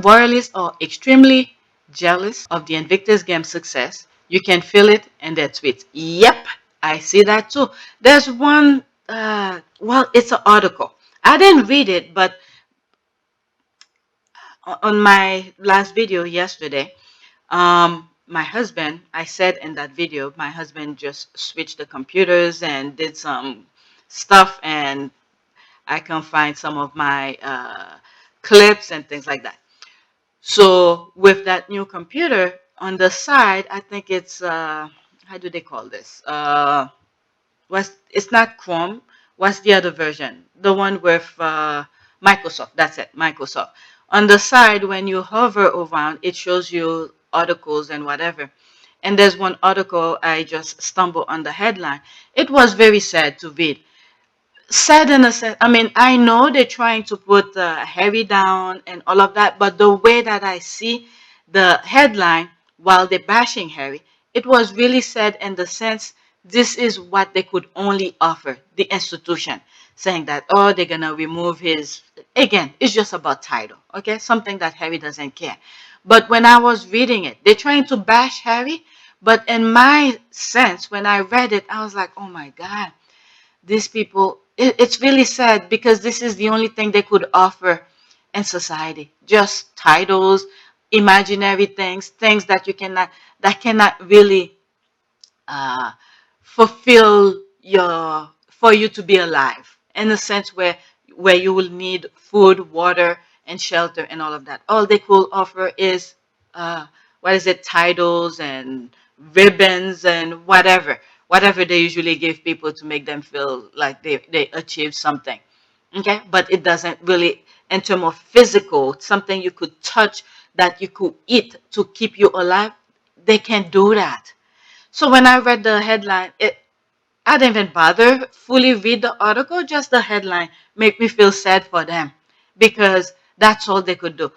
Royalists are extremely jealous of the Invictus Game's success. You can feel it in their tweets. Yep, I see that too. There's one, well, it's an article. I didn't read it, but on my last video yesterday, my husband, I said in that video, my husband just switched the computers and did some stuff, and I can find some of my clips and things like that. So with that new computer on the side, I think it's how do they call this? What's it's not Chrome. What's the other version? The one with Microsoft. That's it, Microsoft. On the side, when you hover around, it shows you articles and whatever. And there's one article I just stumbled on the headline. It was very sad to read. Sad in a sense. I mean, I know they're trying to put Harry down and all of that, but the way that I see the headline while they're bashing Harry, it was really sad in the sense this is what they could only offer the institution, saying that, oh, they're gonna remove his. Again, it's just about title, okay? Something that Harry doesn't care. But when I was reading it, they're trying to bash Harry, but in my sense, when I read it, I was like, oh my God, these people, it's really sad because this is the only thing they could offer in society. Just titles, imaginary things, things that you cannot, that cannot really uh, fulfill your, for you to be alive in a sense where you will need food, water, and shelter and all of that. All they could offer is what is it, titles and ribbons and whatever they usually give people to make them feel like they achieved something. Okay, but it doesn't really, in terms of physical, something you could touch that you could eat to keep you alive. They can't do that. So when I read the headline, I didn't even bother fully read the article. Just the headline made me feel sad for them because that's all they could do.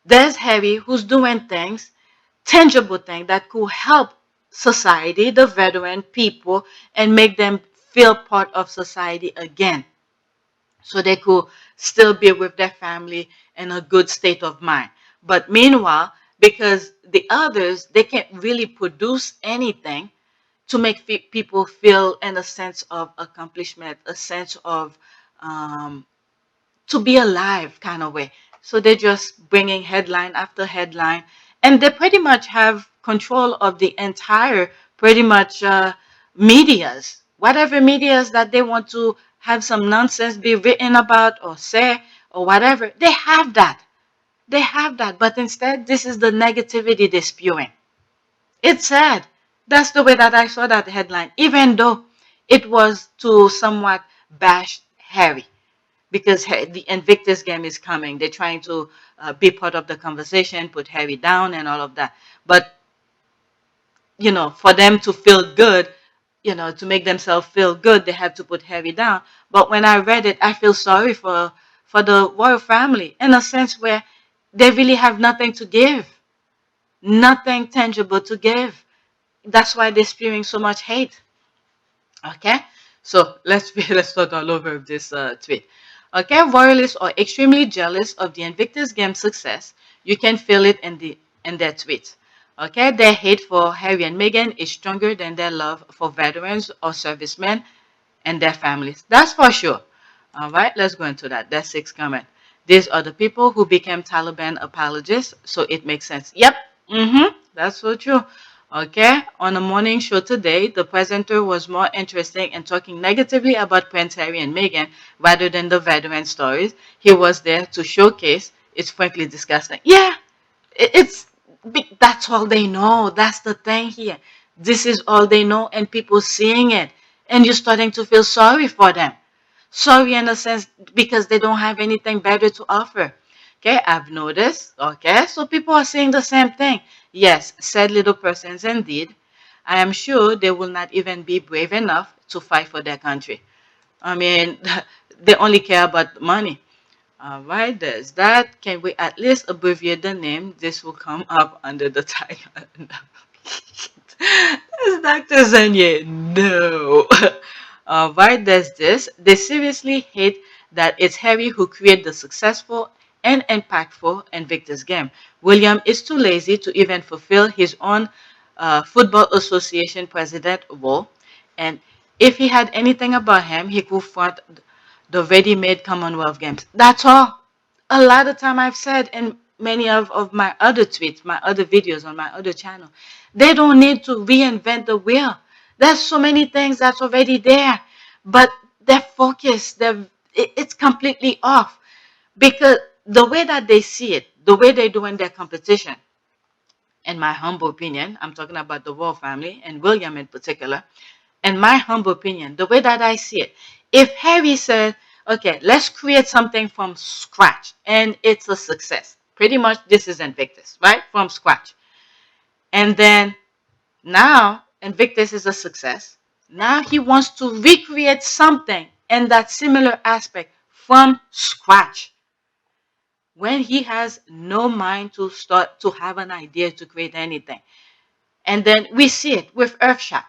There's Harry who's doing things, tangible things that could help society, the veteran people, and make them feel part of society again, so they could still be with their family in a good state of mind. But meanwhile, because the others, they can't really produce anything to make people feel in a sense of accomplishment, a sense of um, to be alive kind of way. So they're just bringing headline after headline, and they pretty much have control of the entire, pretty much medias, whatever medias that they want to have some nonsense be written about or say or whatever. They have that. They have that, but instead, this is the negativity they're spewing. It's sad. That's the way that I saw that headline, even though it was to somewhat bash Harry because the Invictus game is coming. They're trying to be part of the conversation, put Harry down and all of that. But, you know, for them to feel good, you know, to make themselves feel good, they have to put Harry down. But when I read it, I feel sorry for the royal family in a sense where they really have nothing to give, nothing tangible to give. That's why they're spewing so much hate. Okay, so let's start all over with this tweet. Okay, royalists are extremely jealous of the Invictus Game's success. You can feel it in their tweets. Okay, their hate for Harry and Meghan is stronger than their love for veterans or servicemen and their families. That's for sure. All right, let's go into that. That's sixth comment. These are the people who became Taliban apologists, so it makes sense. Yep, that's so true. Okay, on a morning show today, the presenter was more interested in talking negatively about Prince Harry and Meghan rather than the veteran stories. He was there to showcase. It's frankly disgusting. Yeah, it's that's all they know. That's the thing here. This is all they know, and people seeing it, and you're starting to feel sorry for them. Sorry in a sense because they don't have anything better to offer. Okay, I've noticed. Okay, so people are saying the same thing. Yes, sad little persons indeed. I am sure they will not even be brave enough to fight for their country. I mean, they only care about money. All right, there's that. Can we at least abbreviate the name? This will come up under the title. It's Dr. Zanye. No. All right, there's this. They seriously hate that it's Harry who created the successful and impactful Invictus game. William is too lazy to even fulfill his own Football Association president role. And if he had anything about him, he could front the ready-made Commonwealth Games. That's all. A lot of time I've said in many of my other tweets, my other videos on my other channel, they don't need to reinvent the wheel. There's so many things that's already there, but their focus, it's completely off because the way that they see it, the way they do in their competition, in my humble opinion, I'm talking about the royal family and William in particular, in my humble opinion, the way that I see it, if Harry said, okay, let's create something from scratch and it's a success, pretty much this is Invictus, right? From scratch. And then now Invictus is a success. Now he wants to recreate something in that similar aspect from scratch when he has no mind to start to have an idea to create anything. And then we see it with Earthshot.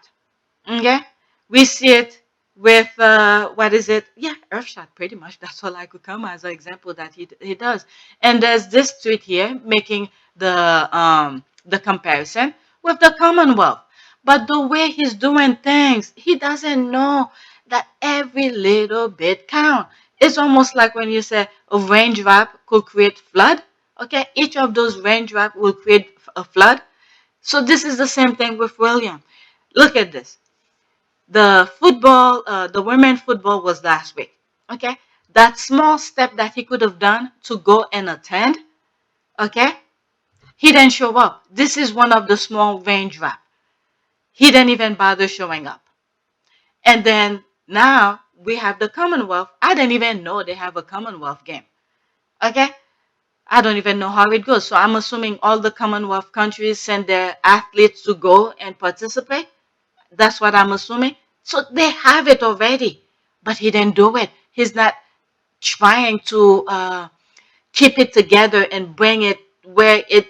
Okay? We see it with, what is it? Yeah, Earthshot, pretty much. That's all I could come as an example that he does. And there's this tweet here making the comparison with the Commonwealth. But the way he's doing things, he doesn't know that every little bit counts. It's almost like when you say a raindrop could create flood. Okay, each of those raindrops will create a flood. So this is the same thing with William. Look at this. The football, the women football was last week. Okay, that small step that he could have done to go and attend. Okay, he didn't show up. This is one of the small raindrops. He didn't even bother showing up. And then now we have the Commonwealth. I didn't even know they have a Commonwealth game. Okay, I don't even know how it goes. So I'm assuming all the Commonwealth countries send their athletes to go and participate. That's what I'm assuming. So they have it already, but he didn't do it. He's not trying to keep it together and bring it where it,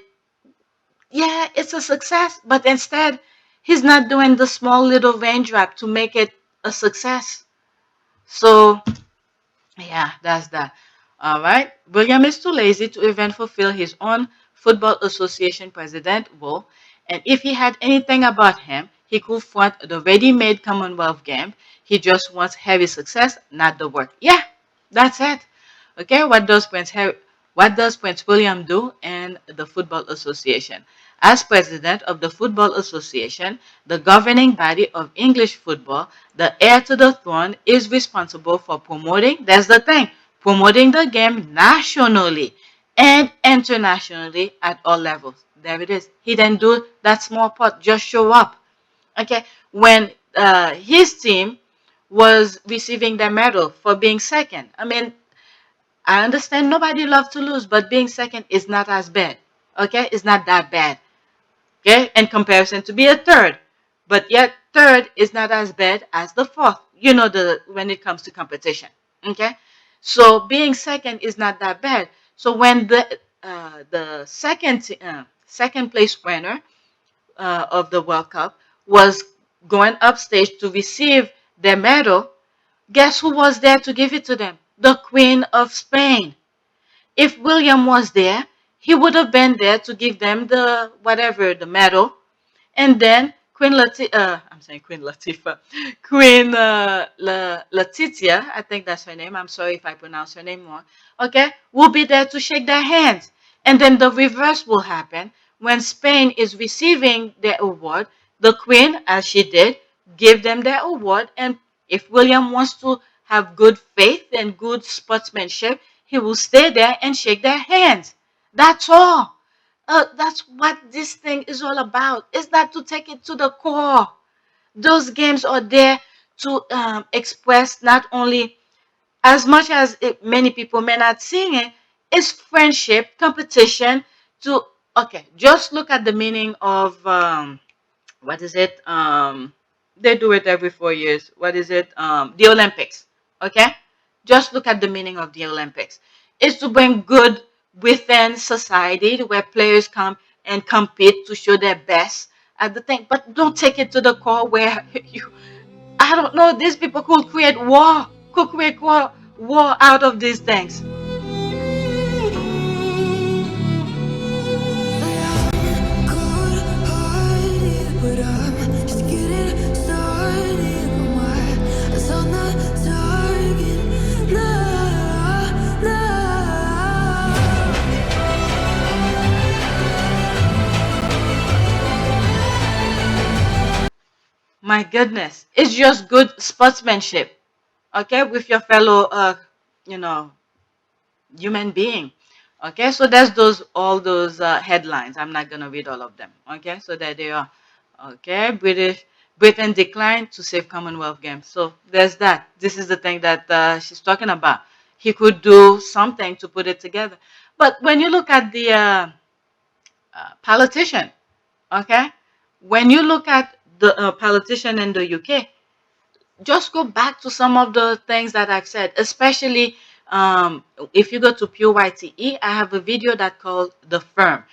yeah, it's a success. But instead, he's not doing the small little raindrop to make it a success. So yeah, that's that. All right. William is too lazy to even fulfill his own Football Association president role. And if he had anything about him, he could front the ready-made Commonwealth game. He just wants heavy success, not the work. Yeah, that's it. Okay, what does Prince William do in the Football Association? As president of the Football Association, the governing body of English football, the heir to the throne is responsible for promoting, that's the thing, promoting the game nationally and internationally at all levels. There it is. He didn't do that small part, just show up. Okay, when his team was receiving the medal for being second. I mean, I understand nobody loves to lose, but being second is not as bad. Okay, it's not that bad. Okay, in comparison to be a third, but yet third is not as bad as the fourth. You know, the when it comes to competition. Okay, so being second is not that bad. So when the second place winner of the World Cup was going upstage to receive their medal, guess who was there to give it to them? The Queen of Spain. If William was there, he would have been there to give them the whatever, the medal. And then I'm saying Queen Latifah, Queen Letitia, I think that's her name. I'm sorry if I pronounce her name wrong. Okay, will be there to shake their hands. And then the reverse will happen when Spain is receiving their award. The Queen, as she did, give them their award. And if William wants to have good faith and good sportsmanship, he will stay there and shake their hands. That's all. That's what this thing is all about. Is that to take it to the core? Those games are there to express not only, as much as many people may not see it, is friendship, competition. To okay, just look at the meaning of what is it? They do it every 4 years. What is it? The Olympics. Okay, just look at the meaning of the Olympics. It's to bring good within society where players come and compete to show their best at the thing. But don't take it to the core where you, I don't know, these people could create war out of these things. My goodness, it's just good sportsmanship, okay, with your fellow, you know, human being. Okay, so there's all those headlines. I'm not gonna read all of them. Okay, so there they are. Okay, Britain declined to save Commonwealth Games. So there's that. This is the thing that she's talking about. He could do something to put it together. But when you look at the politician, okay, when you look at the politician in the UK, just go back to some of the things that I've said, especially if you go to PYTE, I have a video that called The Firm.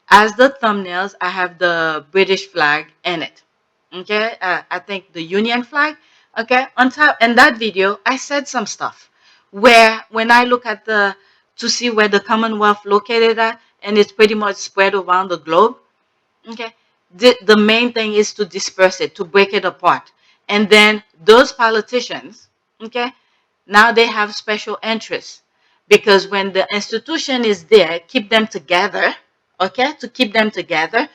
As the thumbnails, I have the British flag in it. Okay, I think the Union flag. Okay, on top, in that video, I said some stuff where when I look at to see where the Commonwealth located at, and it's pretty much spread around the globe. Okay. The main thing is to disperse it, to break it apart. And then those politicians, okay, now they have special interests because when the institution is there, keep them together, okay, to keep them together,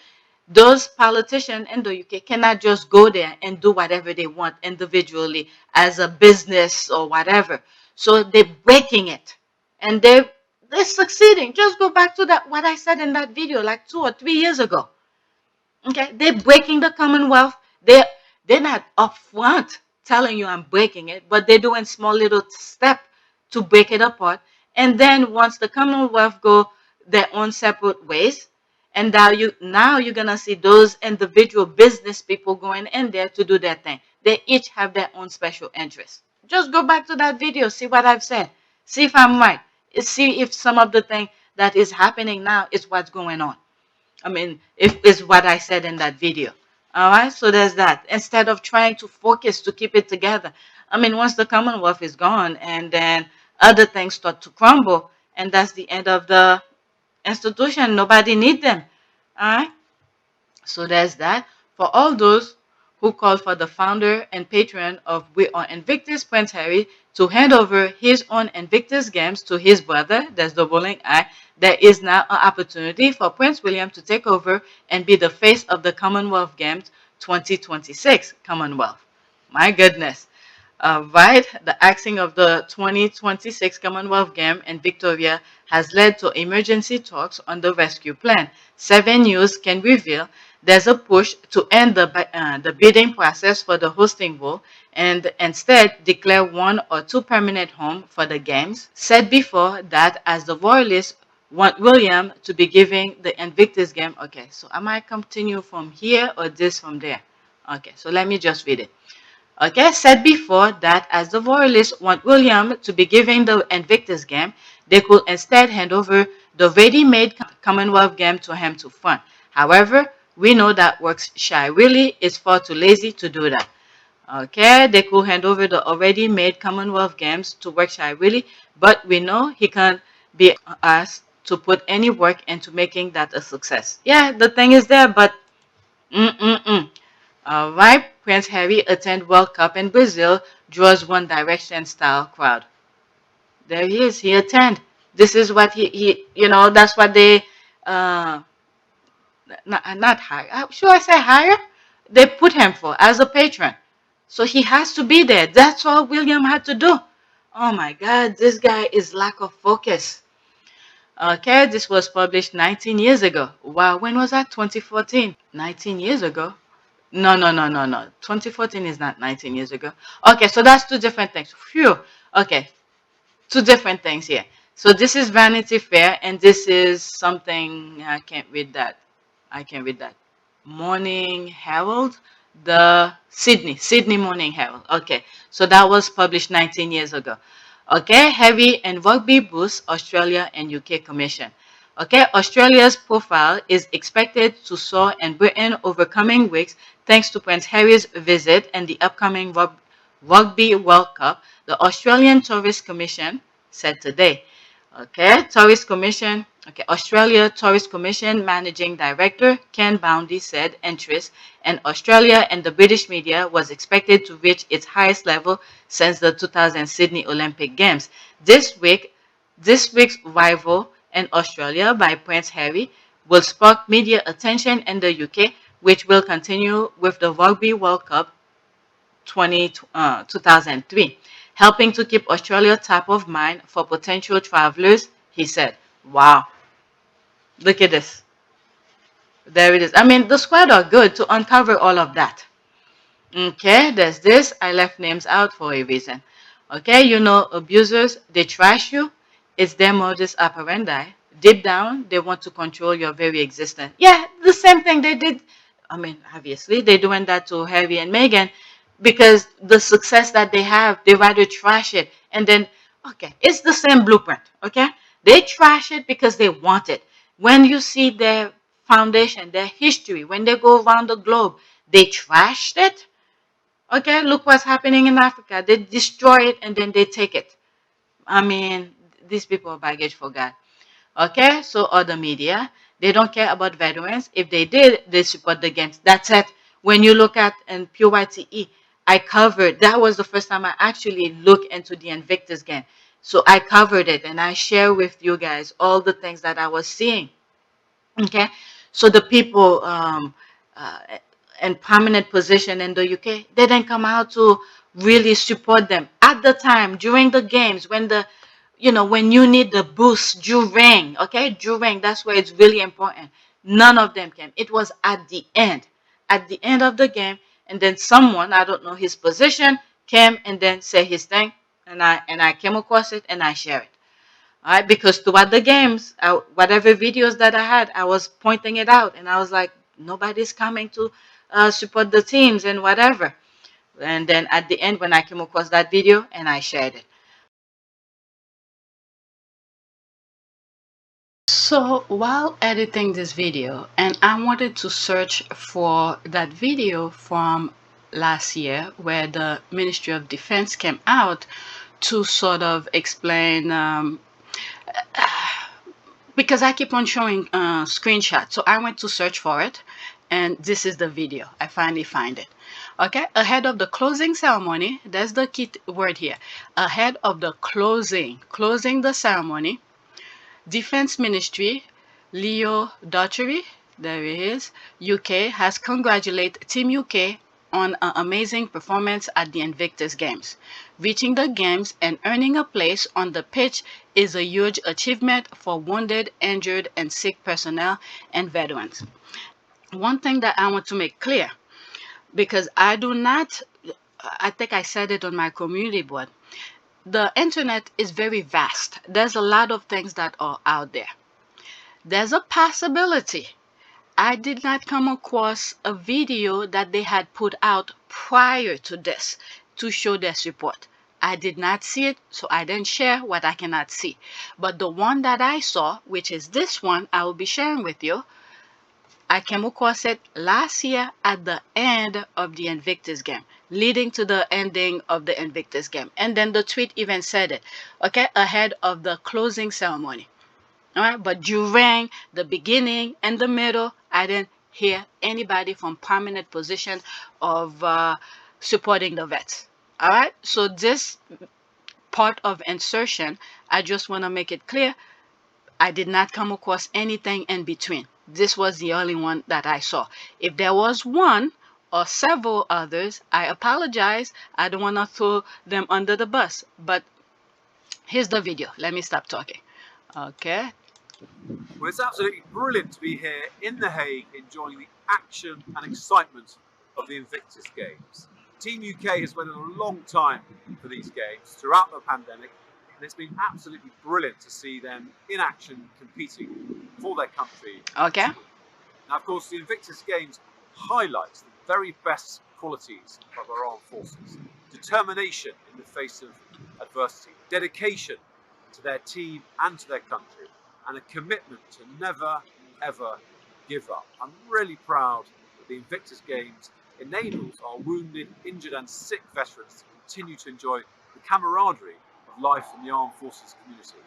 those politicians in the UK cannot just go there and do whatever they want individually as a business or whatever. So they're breaking it and they're succeeding. Just go back to that what I said in that video like 2 or 3 years ago. Okay, they're breaking the Commonwealth. They're not upfront telling you I'm breaking it, but they're doing small little step to break it apart. And then once the Commonwealth go their own separate ways, and now you're gonna see those individual business people going in there to do their thing. They each have their own special interests. Just go back to that video, see what I've said, see if I'm right, see if some of the thing that is happening now is what's going on. I mean, if is what I said in that video. All right, so there's that. Instead of trying to focus to keep it together. I mean, once the Commonwealth is gone and then other things start to crumble, and that's the end of the institution. Nobody needs them. All right, so there's that. For all those who called for the founder and patron of We Are Invictus, Prince Harry, to hand over his own Invictus Games to his brother, that's the bowling eye, there is now an opportunity for Prince William to take over and be the face of the Commonwealth Games 2026 Commonwealth. My goodness. Right, the axing of the 2026 Commonwealth Games in Victoria has led to emergency talks on the rescue plan. 7 News can reveal there's a push to end the bidding process for the hosting role and instead declare 1 or 2 permanent homes for the games. Said before that as the Royalists want William to be giving the Invictus game. Okay, so I might continue from here or this from there. Okay, so let me just read it. Okay, said before that as the Royalists want William to be giving the Invictus game, they could instead hand over the ready-made Commonwealth game to him to fund. However, we know that Workshire really is far too lazy to do that. Okay, they could hand over the already made Commonwealth Games to Workshire really, but we know he can't be asked to put any work into making that a success. Yeah, the thing is there, but mm-mm-mm. All right, Prince Harry attend World Cup in Brazil, draws One Direction style crowd. There he is. He attend. This is what he that's what they uh not hire. Should I say hire? They put him for as a patron. So he has to be there. That's all William had to do. Oh my God, this guy is lack of focus. Okay, this was published 19 years ago. Wow, when was that? 2014. 19 years ago. No, no, no, no, no. 2014 is not 19 years ago. Okay, so that's two different things. Phew. Okay, two different things here. So this is Vanity Fair, and this is something I can't read that. I can't read that. Morning Herald, the Sydney Morning Herald. Okay, so that was published 19 years ago. Okay, Heavy and Rugby boosts Australia and UK Commission. Okay, Australia's profile is expected to soar in Britain over coming weeks thanks to Prince Harry's visit and the upcoming Rugby World Cup, the Australian Tourist Commission said today. Okay, Australia Tourist Commission Managing Director Ken Boundy said interest in Australia and the British media was expected to reach its highest level since the 2000 Sydney Olympic Games. This week's arrival in Australia by Prince Harry will spark media attention in the UK, which will continue with the Rugby World Cup 2003, helping to keep Australia top of mind for potential travelers. He said, wow, look at this. There it is. I mean, the squad are good to uncover all of that. Okay, there's this. I left names out for a reason. Okay, you know, abusers, they trash you. It's their modus operandi. Deep down, they want to control your very existence. Yeah, the same thing they did. I mean, obviously, they're doing that to Harry and Meghan because the success that they have, they rather trash it. And then, okay, it's the same blueprint. Okay, they trash it because they want it. When you see their foundation, their history, when they go around the globe, they trashed it. Okay, look what's happening in Africa. They destroy it and then they take it. I mean, these people are baggage for God. Okay, so other media, they don't care about veterans. If they did, they support the games. That's it. When you look at in PYTE, I covered, that was the first time I actually looked into the Invictus game. So I covered it and I share with you guys all the things that I was seeing. Okay, so the people uh, in prominent position in the UK, they didn't come out to really support them at the time during the games when the, you know, when you need the boost during, okay, during, that's where it's really important. None of them came. It was at the end of the game, and then someone, I don't know his position, came and then said his thing, and I came across it and I share it. All right, because throughout the games, whatever videos that I had, I was pointing it out, and I was like, nobody's coming to support the teams and whatever. And then at the end, when I came across that video, and I shared it. So while editing this video, and I wanted to search for that video from last year where the Ministry of Defense came out to sort of explain because I keep on showing screenshots. So I went to search for it, and this is the video. I finally find it. Okay, ahead of the closing ceremony, that's the key word here. Ahead of the closing the ceremony, Defense Ministry, Leo Daugherty, there he is, UK, has congratulated Team UK on an amazing performance at the Invictus Games. Reaching the games and earning a place on the pitch is a huge achievement for wounded, injured, and sick personnel and veterans. One thing that I want to make clear, because I think I said it on my community board, the internet is very vast. There's a lot of things that are out there. There's a possibility I did not come across a video that they had put out prior to this to show their support. I did not see it, so I didn't share what I cannot see. But the one that I saw, which is this one I will be sharing with you, I came across it last year at the end of the Invictus game, leading to the ending of the Invictus game. And then the tweet even said it, okay, ahead of the closing ceremony. All right, but during the beginning and the middle, I didn't hear anybody from prominent position of supporting the vets. All right, so this part of insertion, I just want to make it clear, I did not come across anything in between. This was the only one that I saw. If there was one or several others, I apologize. I don't want to throw them under the bus. But here's the video. Let me stop talking. Okay. Well, it's absolutely brilliant to be here in The Hague enjoying the action and excitement of the Invictus Games. Team UK has waited a long time for these games throughout the pandemic, and it's been absolutely brilliant to see them in action competing for their country. Okay. Now, of course, the Invictus Games highlights the very best qualities of our armed forces. Determination in the face of adversity, dedication to their team and to their country, and a commitment to never, ever give up. I'm really proud that the Invictus Games enables our wounded, injured and sick veterans to continue to enjoy the camaraderie of life in the armed forces community.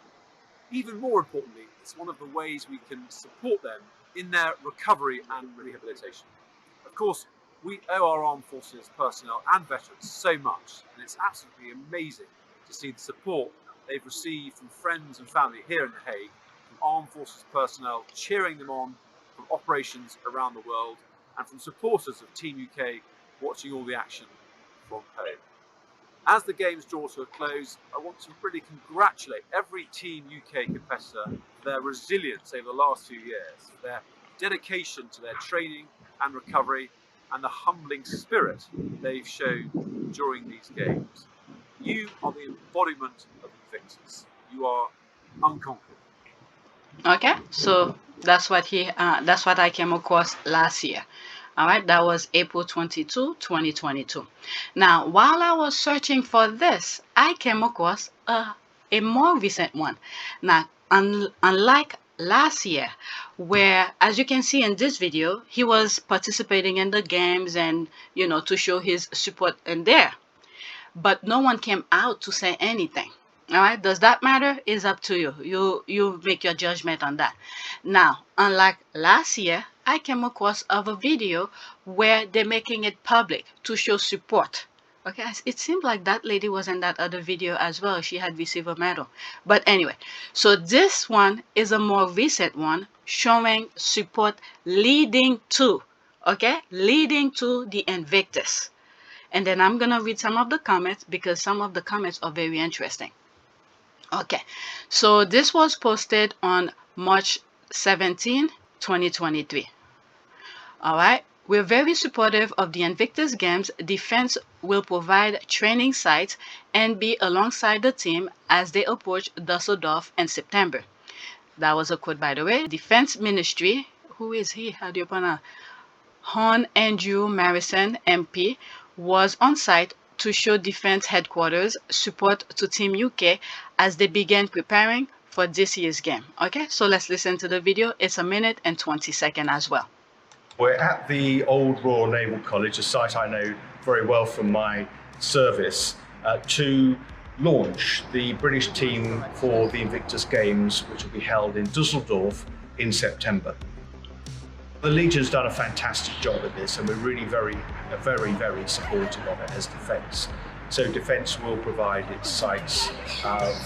Even more importantly, it's one of the ways we can support them in their recovery and rehabilitation. Of course, we owe our armed forces personnel and veterans so much, and it's absolutely amazing to see the support they've received from friends and family here in The Hague, from armed forces personnel cheering them on, from operations around the world, and from supporters of Team UK watching all the action from home. As the games draw to a close, I want to really congratulate every Team UK competitor for their resilience over the last few years, for their dedication to their training and recovery, and the humbling spirit they've shown during these games. You are the embodiment of Invictus. You are unconquered. Okay, so that's what I came across last year. All right, that was April 22, 2022. Now, while I was searching for this, I came across a more recent one. Now, unlike last year, where, as you can see in this video, he was participating in the games and, to show his support in there. But no one came out to say anything. All right, does that matter? Is up to you. You make your judgment on that. Now, unlike last year, I came across of a video where they're making it public to show support. Okay, it seemed like that lady was in that other video as well. She had received a medal. But anyway, so this one is a more recent one showing support leading to, okay, leading to the Invictus. And then I'm going to read some of the comments because some of the comments are very interesting. Okay, so this was posted on March 17, 2023. All right, we're very supportive of the Invictus Games. Defense will provide training sites and be alongside the team as they approach Dusseldorf in September. That was a quote, by the way. Defense Ministry, who is he? How do you pronounce? Hon Andrew Marison, MP, was on site to show Defense Headquarters support to Team UK as they began preparing for this year's game. Okay, so let's listen to the video. It's 1 minute and 20 seconds as well. We're at the Old Royal Naval College, a site I know very well from my service, to launch the British team for the Invictus Games, which will be held in Dusseldorf in September. The Legion's done a fantastic job at this, and we're really very supportive of it as Defence. So Defence will provide its sites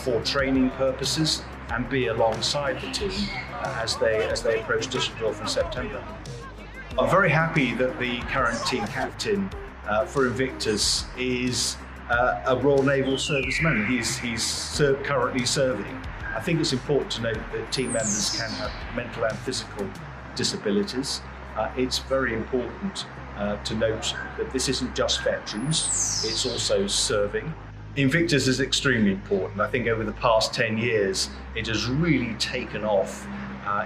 for training purposes and be alongside the team as they approach Dusseldorf in September. I'm very happy that the current team captain for Invictus is a Royal Naval serviceman. He's currently serving. I think it's important to note that team members can have mental and physical disabilities. It's very important to note that this isn't just veterans, it's also serving. Invictus is extremely important. I think over the past 10 years, it has really taken off.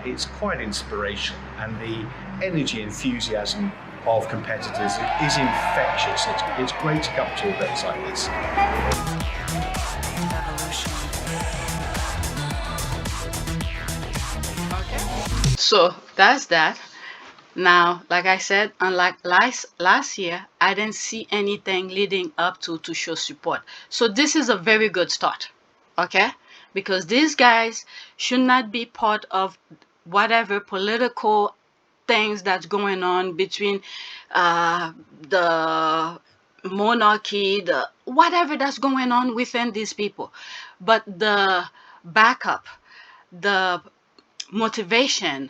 It's quite inspirational, and the energy, enthusiasm of competitors is infectious. It's great to come to events like this. So that's that. Now, like I said, unlike last year, I didn't see anything leading up to show support. So this is a very good start, okay? Because these guys should not be part of whatever political things that's going on between the monarchy, the whatever that's going on within these people. But the backup, the motivation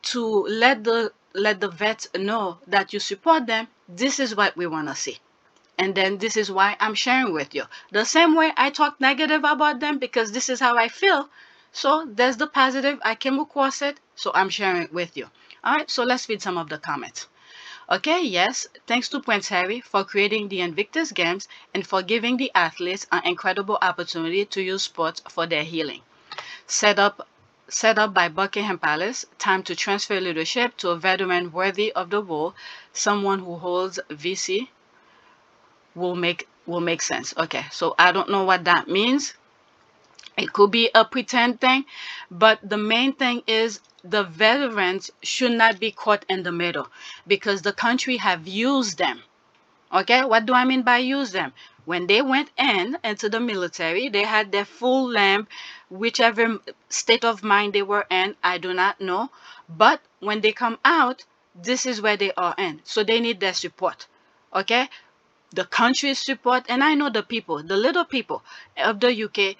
to let the vets know that you support them, this is what we want to see. And then this is why I'm sharing with you. The same way I talk negative about them because this is how I feel. So there's the positive. I came across it, so I'm sharing it with you. All right, so let's read some of the comments. Okay, yes, thanks to Prince Harry for creating the Invictus Games and for giving the athletes an incredible opportunity to use sports for their healing. Set up by Buckingham Palace, time to transfer leadership to a veteran worthy of the role. Someone who holds VC will make sense. Okay, so I don't know what that means. It could be a pretend thing, but the main thing is the veterans should not be caught in the middle because the country have used them. Okay, what do I mean by use them? When they went into the military, they had their full lamp, whichever state of mind they were in, I do not know. But when they come out, this is where they are in. So they need their support. Okay, the country's support, and I know the people, the little people of the UK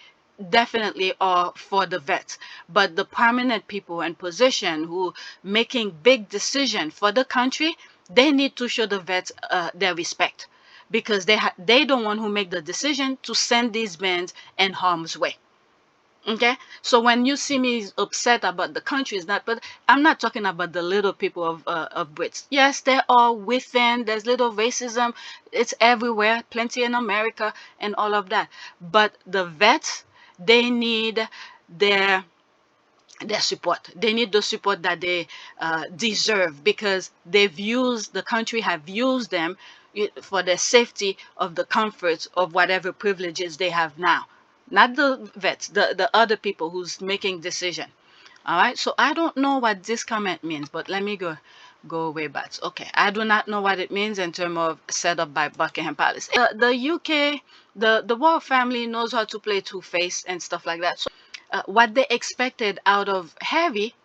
definitely are for the vets, but the prominent people in position who making big decisions for the country, they need to show the vets their respect, because they don't want who make the decision to send these men in harm's way. Okay, so when you see me upset about the countries, not, but I'm not talking about the little people of Brits. Yes, they're all within. There's little racism. It's everywhere, plenty in America and all of that. But the vets, they need their support. They need the support that they deserve, because the country have used them for the safety of the comforts of whatever privileges they have now. Not the vets, the other people who's making decision. All right. So I don't know what this comment means, but let me go way back. Okay. I do not know what it means in terms of set up by Buckingham Palace. The UK, the royal family knows how to play two-faced and stuff like that. So what they expected out of Harry,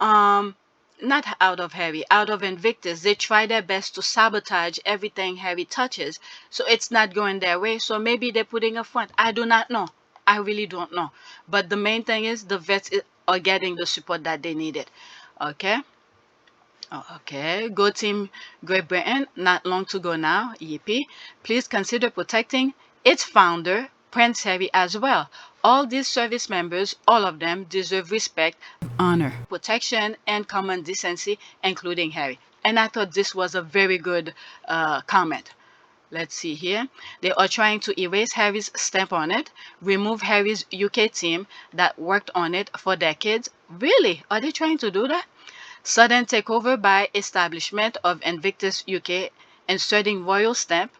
not out of Harry, out of Invictus, they try their best to sabotage everything Harry touches. So it's not going their way. So maybe they're putting a front. I do not know. I really don't know. But the main thing is the vets are getting the support that they needed. Okay. Okay, go Team Great Britain, not long to go now, yippee. Please consider protecting its founder, Prince Harry, as well. All these service members, all of them, deserve respect, honor, protection, and common decency, including Harry. And I thought this was a very good comment. Let's see here. They are trying to erase Harry's stamp on it, remove Harry's UK team that worked on it for decades. Really? Are they trying to do that? Sudden takeover by establishment of Invictus UK, inserting royal stamp.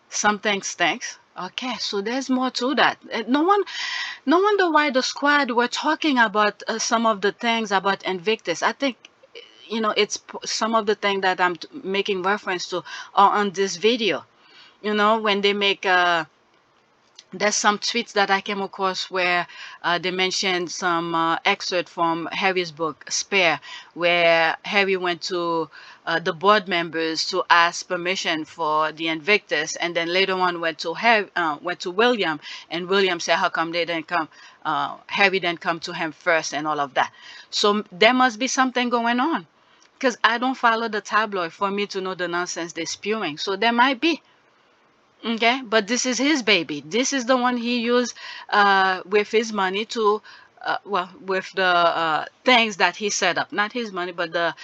Something stinks. Okay, so there's more to that. No wonder why the squad were talking about some of the things about Invictus. I think, it's some of the things that I'm making reference to are on this video. When they make there's some tweets that I came across where they mentioned some excerpt from Harry's book Spare, where Harry went to the board members to ask permission for the Invictus, and then later on went to William, and William said, "How come they didn't come? Harry didn't come to him first," and all of that. So there must be something going on, because I don't follow the tabloid for me to know the nonsense they're spewing. So there might be. Okay, but this is his baby. This is the one he used with his money to, with the things that he set up. Not his money, but the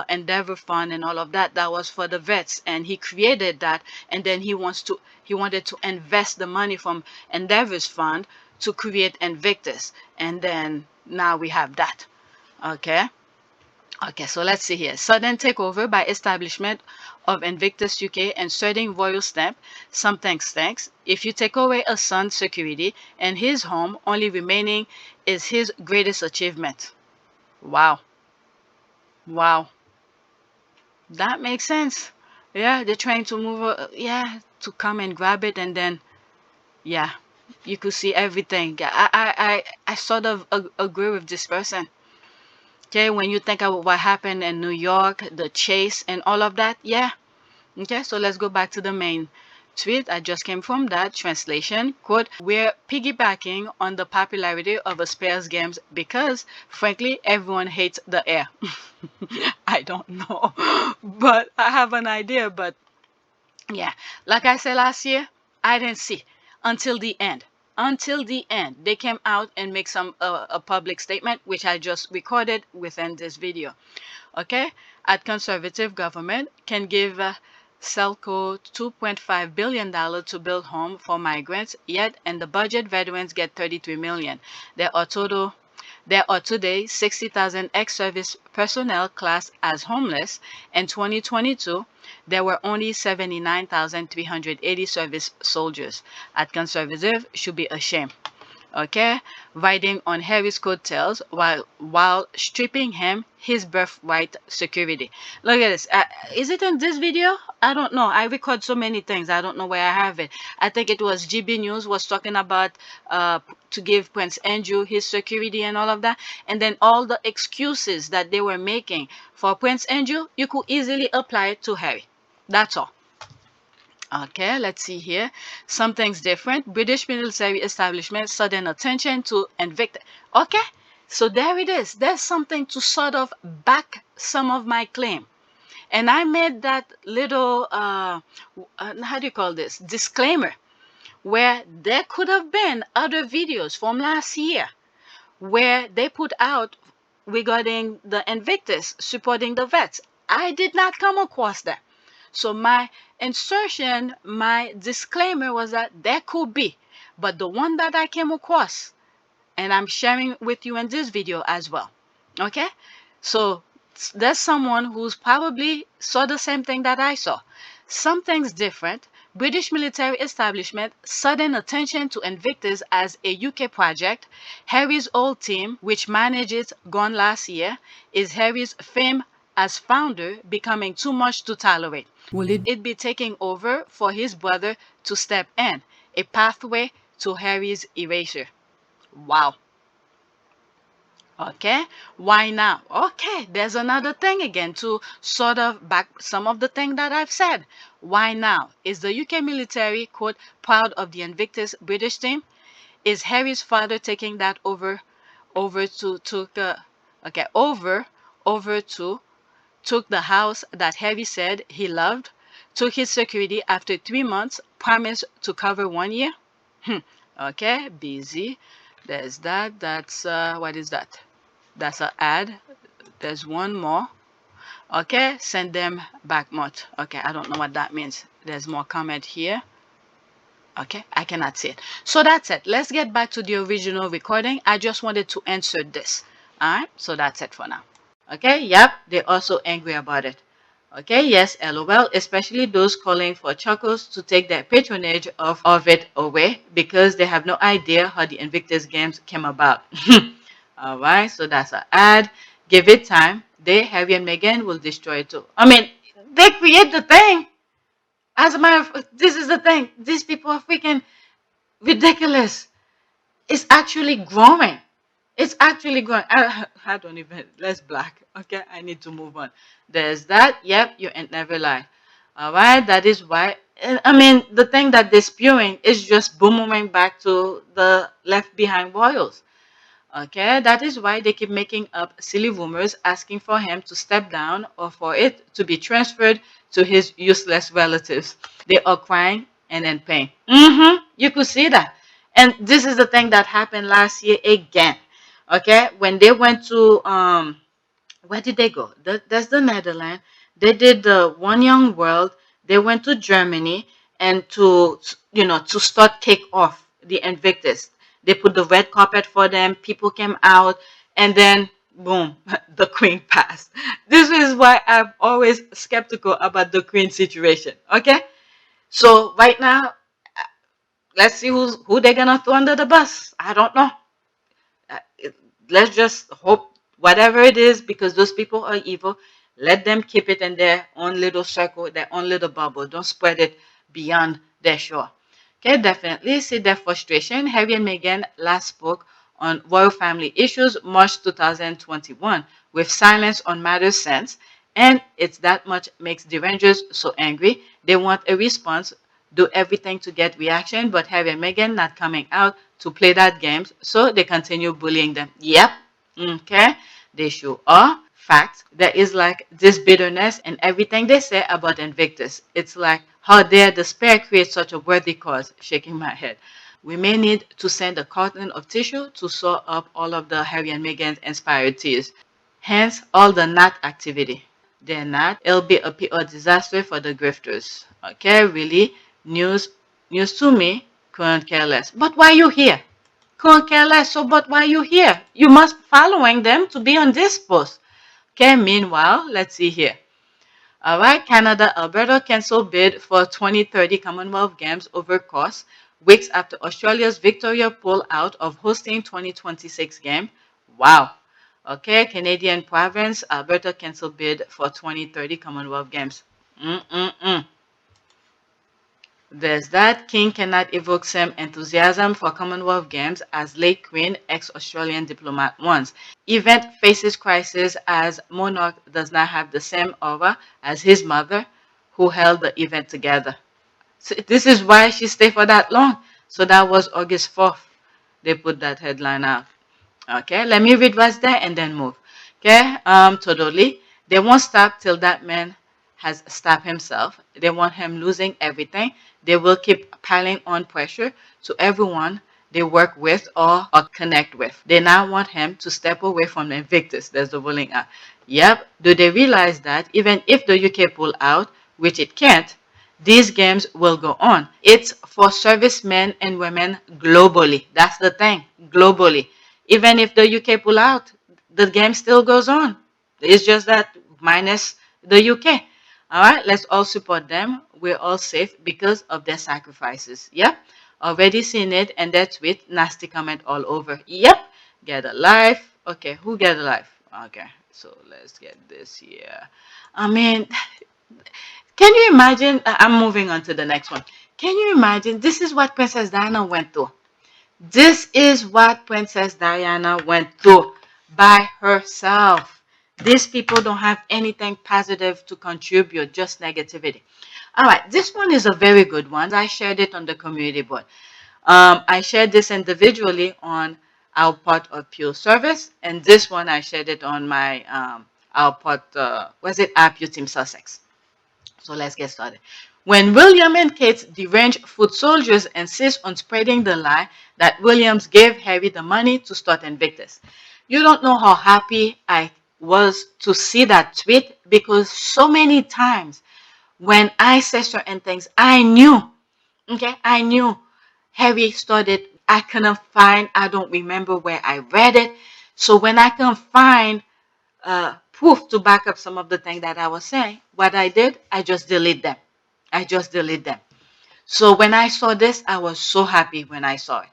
Endeavor Fund and all of that. That was for the vets, and he created that. And then he wanted to invest the money from Endeavor's fund to create Invictus. And then now we have that. Okay. Okay, so let's see here. Sudden takeover by establishment of Invictus UK, inserting royal stamp. Something stinks. If you take away a son's security and his home, only remaining is his greatest achievement. Wow. Wow. That makes sense. Yeah, they're trying to move, to come and grab it, and then, yeah, you could see everything. I sort of agree with this person. Okay, when you think about what happened in New York, the chase and all of that, yeah. Okay, so let's go back to the main tweet. I just came from that translation. Quote, "We're piggybacking on the popularity of a Spares games because, frankly, everyone hates the air." I don't know, but I have an idea. But yeah, like I said last year, I didn't see until the end. Until the end, they came out and make a public statement, which I just recorded within this video. Okay, at conservative government can give Selco $2.5 billion to build home for migrants, yet in the budget veterans get $33 million. There are today 60,000 ex-service personnel classed as homeless. In 2022, there were only 79,380 service soldiers. At conservative, should be ashamed. Okay, riding on Harry's coattails while stripping him his birthright security. Look at this. Is it in this video? I don't know. I record so many things. I don't know where I have it. I think it was GB News was talking about to give Prince Andrew his security and all of that, and then all the excuses that they were making for Prince Andrew, you could easily apply it to Harry. That's all. Okay, let's see here. Something's different. British military establishment sudden attention to Invictus. Okay, so there it is. There's something to sort of back some of my claim. And I made that little, how do you call this, disclaimer, where there could have been other videos from last year where they put out regarding the Invictus supporting the vets. I did not come across that. So my insertion, my disclaimer was that there could be. But the one that I came across, and I'm sharing with you in this video as well. Okay? So there's someone who's probably saw the same thing that I saw. Something's different. British military establishment sudden attention to Invictus as a UK project. Harry's old team, which manages gone last year, is Harry's fame as founder becoming too much to tolerate? Will it be taking over for his brother to step in? A pathway to Harry's erasure. Wow. Okay, why now? Okay, there's another thing again to sort of back some of the thing that I've said. Why now? Is the UK military, quote, proud of the Invictus British team? Is Harry's father taking that over to took okay, over to took the house that Harry said he loved, took his security after 3 months, promised to cover 1 year? Okay, busy. There's that. That's what is that? That's an ad. There's one more. Okay, send them back much. Okay, I don't know what that means. There's more comment here. Okay, I cannot see it. So that's it. Let's get back to the original recording. I just wanted to answer this. Alright, so that's it for now. Okay, yep, they're also angry about it. Okay, yes, LOL, especially those calling for Chuckles to take their patronage of it away because they have no idea how the Invictus Games came about. Alright, so that's an ad. Give it time. They, Harry and Meghan, will destroy it too. I mean, they create the thing. As a matter of this is the thing. These people are freaking ridiculous. It's actually growing. It's actually growing. I don't even, let's black. Okay, I need to move on. There's that. Yep, you ain't never lie. Alright, that is why. I mean, the thing that they're spewing is just boomerang back to the left behind royals. Okay, that is why they keep making up silly rumors asking for him to step down or for it to be transferred to his useless relatives. They are crying and in pain. You could see that. And this is the thing that happened last year again. Okay, when they went to where did they go? That's the Netherlands. They did the One Young World. They went to Germany and to start kick off the Invictus. They put the red carpet for them. People came out, and then boom, the Queen passed. This is why I'm always skeptical about the Queen situation. Okay, so right now, let's see who they're gonna throw under the bus. I don't know. Uh, let's just hope whatever it is, because those people are evil. Let them keep it in their own little circle, their own little bubble. Don't spread it beyond their shore. Okay, definitely see their frustration. Harry and Meghan last spoke on royal family issues March 2021 with silence on matters since, and it's that much makes the Rangers so angry. They want a response, do everything to get reaction, but Harry and Meghan not coming out to play that game, so they continue bullying them. Yep, okay, they sure are. Fact, there is like this bitterness in everything they say about Invictus. It's like, how dare despair create such a worthy cause? Shaking my head. We may need to send a carton of tissue to sew up all of the Harry and Meghan's inspired tears. Hence, all the not activity. They're not. It'll be a PR disaster for the grifters. Okay, really? News to me, couldn't care less. But why you here? Couldn't care less. So, but why you here? You must following them to be on this post. Okay, meanwhile, let's see here. All right, Canada, Alberta cancelled bid for 2030 Commonwealth Games over cost, weeks after Australia's Victoria pulled out of hosting 2026 game. Wow. Okay, Canadian province, Alberta cancelled bid for 2030 Commonwealth Games. There's that. King cannot evoke same enthusiasm for Commonwealth Games as late Queen, ex-Australian diplomat wants. Event faces crisis as monarch does not have the same aura as his mother, who held the event together. So this is why she stayed for that long. So that was August 4th. They put that headline out. Okay, let me read what's there and then move. Okay, totally. They won't stop till that man has stabbed himself. They want him losing everything. They will keep piling on pressure to everyone they work with or connect with. They now want him to step away from Invictus. There's the ruling out. Yep. Do they realize that even if the UK pull out, which it can't, these games will go on. It's for servicemen and women globally. That's the thing, globally. Even if the UK pull out, the game still goes on. It's just that minus the UK. All right, let's all support them. We're all safe because of their sacrifices. Yep, already seen it, and that tweet, nasty comment all over. Yep, get a life. Okay, who get a life? Okay, so let's get this here. I mean, can you imagine? I'm moving on to the next one. Can you imagine? This is what Princess Diana went through. This is what Princess Diana went through by herself. These people don't have anything positive to contribute, just negativity. All right, this one is a very good one. I shared it on the community board. I shared this individually on our part of Pure Service, and this one I shared it on my our part. Was it our Pure Team Sussex? So let's get started. When William and Kate's deranged foot soldiers insist on spreading the lie that Williams gave Harry the money to start Invictus. You don't know how happy I was to see that tweet, because so many times when I said certain things, I knew, okay, I knew Harry started, I couldn't find, I don't remember where I read it. So when I can find proof to back up some of the things that I was saying, what I did, I just delete them. I just delete them. So when I saw this, I was so happy when I saw it.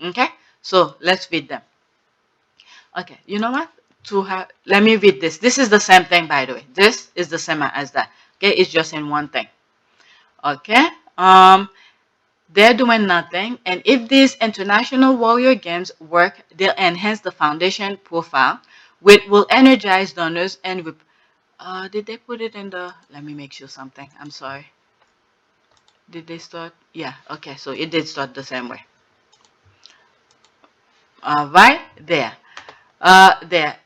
Okay, so let's read them. Okay, you know what? Let me read this. This is the same thing, by the way. This is the same as that. Okay, it's just in one thing. Okay, they're doing nothing, and if these international warrior games work, they'll enhance the foundation profile, which will energize donors and did they put it in the, let me make sure something. I'm sorry. Did they start? Yeah, okay, so it did start the same way. Right there. There.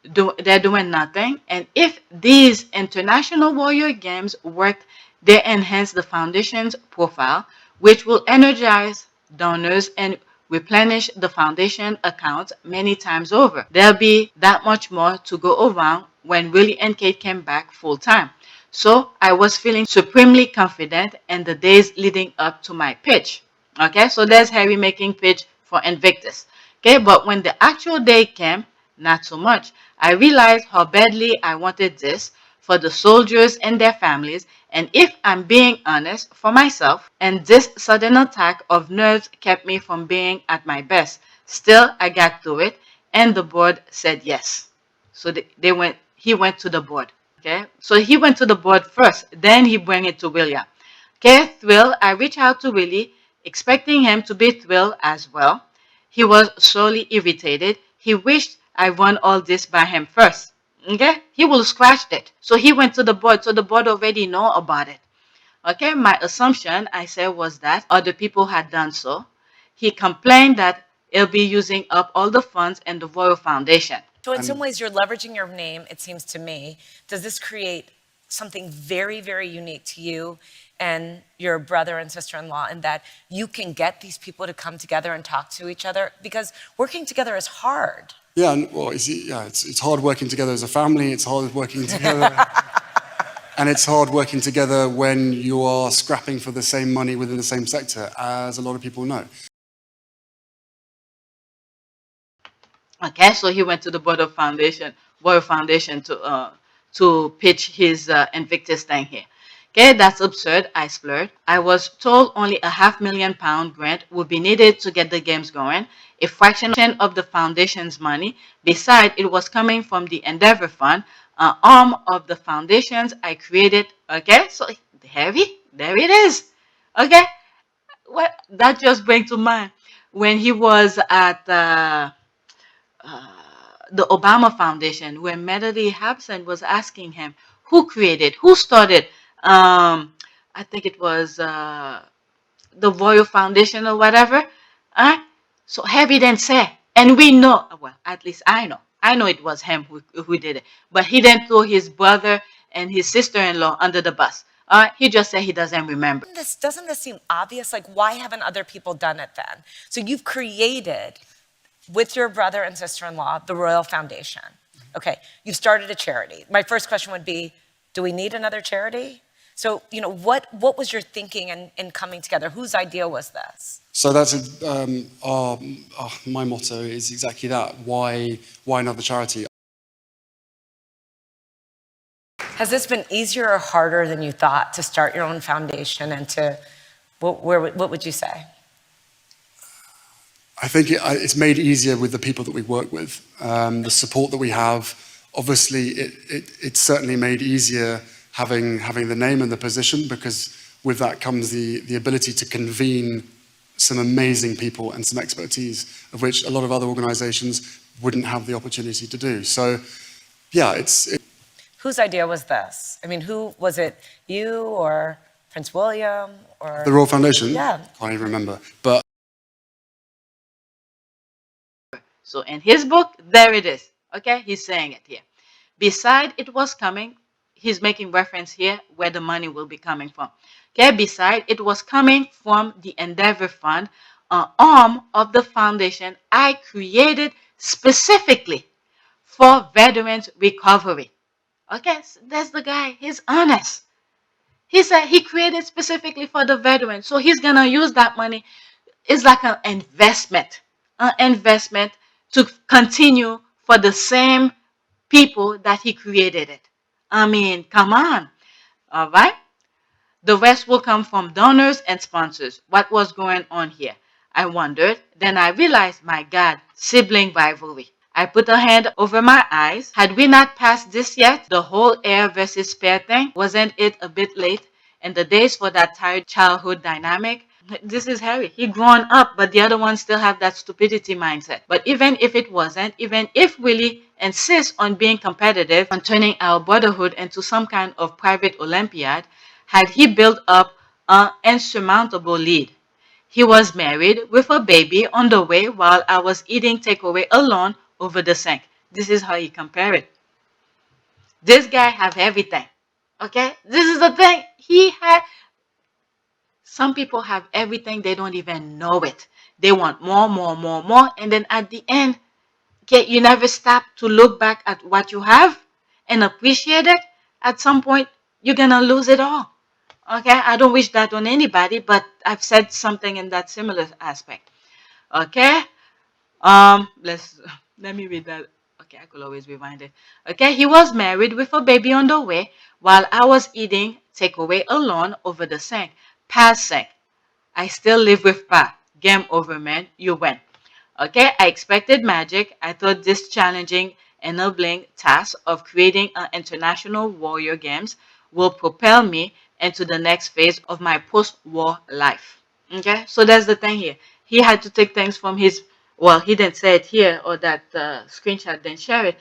They're doing nothing. And if these international warrior games work, they enhance the foundation's profile, which will energize donors and replenish the foundation accounts many times over. There'll be that much more to go around when Willie and Kate came back full time. So I was feeling supremely confident in the days leading up to my pitch. Okay, so there's Harry making pitch for Invictus. Okay, but when the actual day came, not so much. I realized how badly I wanted this for the soldiers and their families, and if I'm being honest, for myself, and this sudden attack of nerves kept me from being at my best. Still, I got through it, and the board said yes. So he went to the board. Okay, so he went to the board first, then he bring it to William. Okay, thrilled, I reached out to Willie, expecting him to be thrilled as well. He was sorely irritated. He wished I run all this by him first. Okay, he will scratch it. So he went to the board, so the board already know about it. Okay, my assumption, I said, was that other people had done so. He complained that he'll be using up all the funds in the Royal Foundation. So in some ways, you're leveraging your name, it seems to me. Does this create something very, very unique to you and your brother and sister-in-law, in that you can get these people to come together and talk to each other? Because working together is hard. Yeah, well, it's hard working together as a family. It's hard working together. And it's hard working together when you are scrapping for the same money within the same sector, as a lot of people know. Okay, so he went to the Royal Foundation to pitch his Invictus thing here. Okay, that's absurd, I splurred. I was told only a £500,000 grant would be needed to get the games going, a fraction of the foundation's money. Besides, it was coming from the Endeavor Fund, an arm of the foundations I created. Okay, so heavy, there it is. Okay, well, that just brings to mind when he was at the Obama Foundation, where Melody Hobson was asking him, who started, I think it was the Royal Foundation or whatever. So Harry didn't say, and we know, well, at least I know it was him who did it, but he didn't throw his brother and his sister-in-law under the bus. He just said he doesn't remember. Doesn't this seem obvious? Like, why haven't other people done it then? So you've created, with your brother and sister-in-law, the Royal Foundation. Okay, you've started a charity. My first question would be, do we need another charity? So, what was your thinking in coming together? Whose idea was this? So that's my motto is exactly that. Why another charity? Has this been easier or harder than you thought to start your own foundation and to, what would you say? I think it's made easier with the people that we work with, the support that we have. Obviously, it's certainly made easier having the name and the position, because with that comes the ability to convene some amazing people and some expertise, of which a lot of other organizations wouldn't have the opportunity to do. So, yeah, Whose idea was this? I mean, who was it? You or Prince William or the Royal Foundation? Yeah. Can't even remember. But so in his book, there it is. Okay, he's saying it here. Beside it was coming, he's making reference here where the money will be coming from. Okay, beside it was coming from the Endeavor Fund, an arm of the foundation I created specifically for veterans recovery. Okay, so that's the guy. He's honest. He said he created specifically for the veterans. So he's going to use that money. It's like an investment to continue for the same people that he created it. I mean, come on. All right. The rest will come from donors and sponsors. What was going on here? I wondered. Then I realized, my God, sibling rivalry. I put a hand over my eyes. Had we not passed this yet? The whole heir versus spare thing? Wasn't it a bit late? And the days for that tired childhood dynamic? This is Harry. He grown up, but the other ones still have that stupidity mindset. But even if it wasn't, even if Willie insists on being competitive, on turning our brotherhood into some kind of private Olympiad, had he built up an insurmountable lead. He was married with a baby on the way while I was eating takeaway alone over the sink. This is how he compared it. This guy have everything. Okay? This is the thing. He had. Some people have everything. They don't even know it. They want more, more, more, more. And then at the end, okay, you never stop to look back at what you have and appreciate it. At some point, you're going to lose it all. Okay? I don't wish that on anybody, but I've said something in that similar aspect. Okay? Let me read that. Okay, I could always rewind it. Okay, he was married with a baby on the way while I was eating takeaway alone over the sink. Past sink. I still live with Pa. Game over, man. You win. Okay, I expected magic. I thought this challenging, enabling task of creating an international warrior games will propel me into the next phase of my post-war life. Okay, so that's the thing here. He had to take things from his, well, he didn't say it here, or that screenshot didn't share it.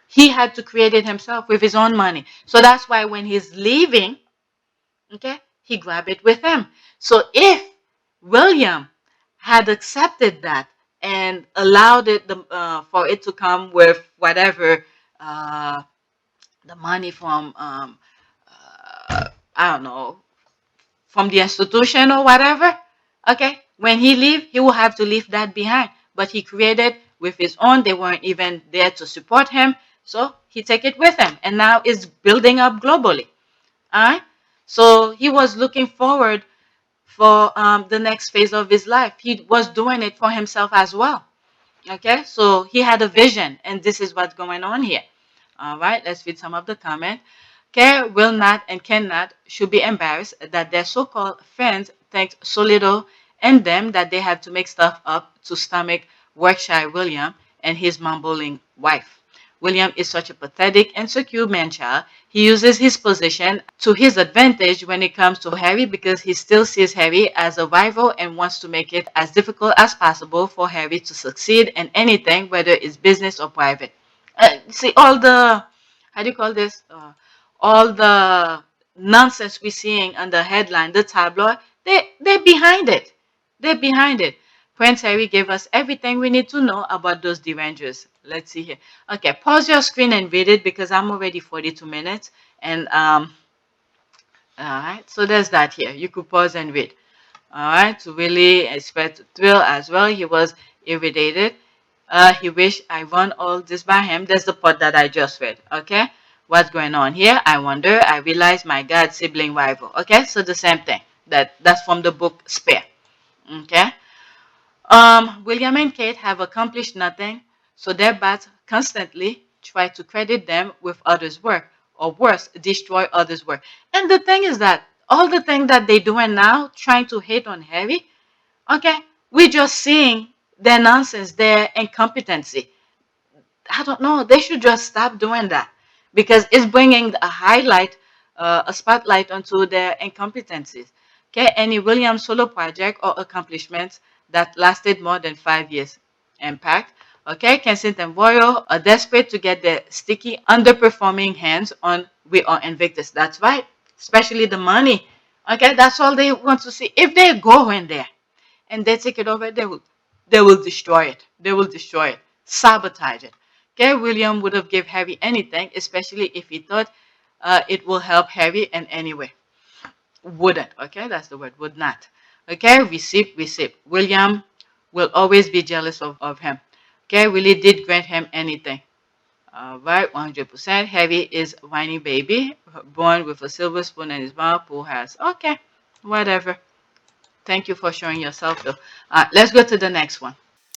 He had to create it himself with his own money. So that's why when he's leaving, okay, he grabbed it with him. So if William had accepted that and allowed it for it to come with whatever the money from I don't know, from the institution or whatever, okay, when he leave, he will have to leave that behind. But he created with his own. They weren't even there to support him, so he take it with him, and now it's building up globally. All right. So he was looking forward for the next phase of his life. He was doing it for himself as well. Okay, so he had a vision, and this is what's going on here. All right, let's read some of the comment. Care will not and cannot should be embarrassed that their so-called friends think so little in them that they have to make stuff up to stomach Workshire William and his mumbling wife. William is such a pathetic, insecure man-child. He uses his position to his advantage when it comes to Harry because he still sees Harry as a rival and wants to make it as difficult as possible for Harry to succeed in anything, whether it's business or private. See, all the, how do you call this? All the nonsense we're seeing on the headline, the tabloid, they're behind it. They're behind it. Prince Harry gave us everything we need to know about those derangers. Let's see here. Okay, pause your screen and read it because I'm already 42 minutes. And all right, so there's that here. You could pause and read. All right, to really expect thrill as well. He was irritated. He wished I run all this by him. There's the part that I just read. Okay, what's going on here? I wonder. I realized my God sibling rival. Okay, so the same thing. That's from the book Spare. Okay. William and Kate have accomplished nothing, so their bats constantly try to credit them with others' work, or worse, destroy others' work. And the thing is that all the things that they're doing now, trying to hate on Harry, okay, we're just seeing their nonsense, their incompetency. I don't know. They should just stop doing that because it's bringing a spotlight onto their incompetencies. Okay, any Williams solo project or accomplishments that lasted more than 5 years. Impact. Okay, Kensington Royal are desperate to get their sticky, underperforming hands on We Are Invictus. That's right, especially the money. Okay, that's all they want to see. If they go in there and they take it over, they will destroy it. They will destroy it, sabotage it. Okay, William would have gave Harry anything, especially if he thought it will help Harry in any way. Wouldn't. Okay, that's the word. Would not. Okay, receive. William will always be jealous of him. Okay, really did grant him anything. All right, 100%. Harry is whiny baby, born with a silver spoon in his mouth. Who has? Okay, whatever. Thank you for showing yourself though. Let's go to the next one.